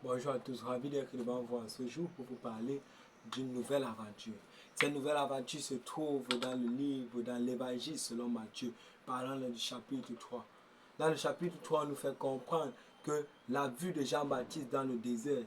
Bonjour à tous, ravi d'être devant vous ce jour pour vous parler d'une nouvelle aventure. Cette nouvelle aventure se trouve dans le livre, dans l'évangile selon Matthieu, parlant du chapitre 3. Dans le chapitre 3, on nous fait comprendre que la vue de Jean-Baptiste dans le désert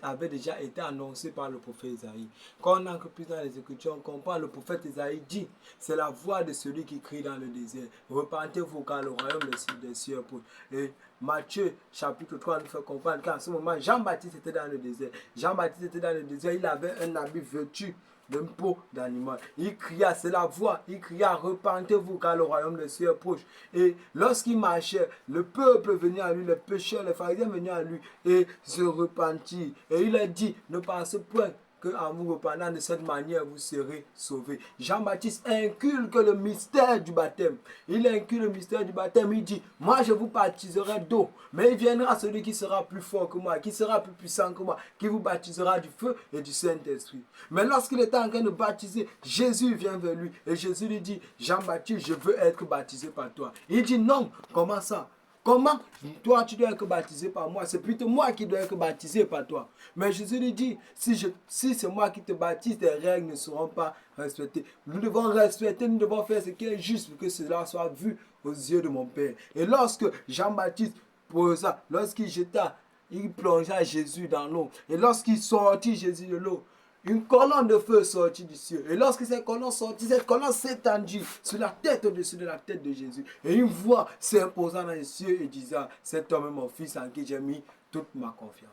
avait déjà été annoncée par le prophète Isaïe. Quand on entre plus dans les Écritures, on comprend le prophète Isaïe dit, c'est la voix de celui qui crie dans le désert. Repentez-vous car le royaume des cieux approche. Et Matthieu chapitre 3 nous fait comprendre qu'en ce moment, Jean-Baptiste était dans le désert. Jean-Baptiste était dans le désert, il avait un habit vêtu d'un peau d'animal. Il cria, c'est la voix, il cria, repentez-vous car le royaume des cieux est proche. Et lorsqu'il marchait, le peuple venait à lui, les pécheurs, les pharisiens venaient à lui et se repentirent. Et il a dit, ne pensez point qu'en vous repentant de cette manière, vous serez sauvés. Jean-Baptiste inculque le mystère du baptême. Il inculque le mystère du baptême. Il dit, moi je vous baptiserai d'eau, mais il viendra celui qui sera plus fort que moi, qui sera plus puissant que moi, qui vous baptisera du feu et du Saint-Esprit. Mais lorsqu'il était en train de baptiser, Jésus vient vers lui et Jésus lui dit, Jean-Baptiste, je veux être baptisé par toi. Il dit, non, comment ça? Comment toi tu dois être baptisé par moi? C'est plutôt moi qui dois être baptisé par toi. Mais Jésus lui dit, si c'est moi qui te baptise, tes règles ne seront pas respectées. Nous devons respecter, nous devons faire ce qui est juste pour que cela soit vu aux yeux de mon Père. Et lorsque Jean-Baptiste posa, lorsqu'il jeta, il plongea Jésus dans l'eau. Et lorsqu'il sortit Jésus de l'eau, une colonne de feu sortit du ciel. Et lorsque cette colonne sortit, cette colonne s'étendit sur la tête au-dessus de la tête de Jésus. Et une voix s'imposant dans les cieux et disant, cet homme est mon fils en qui j'ai mis toute ma confiance.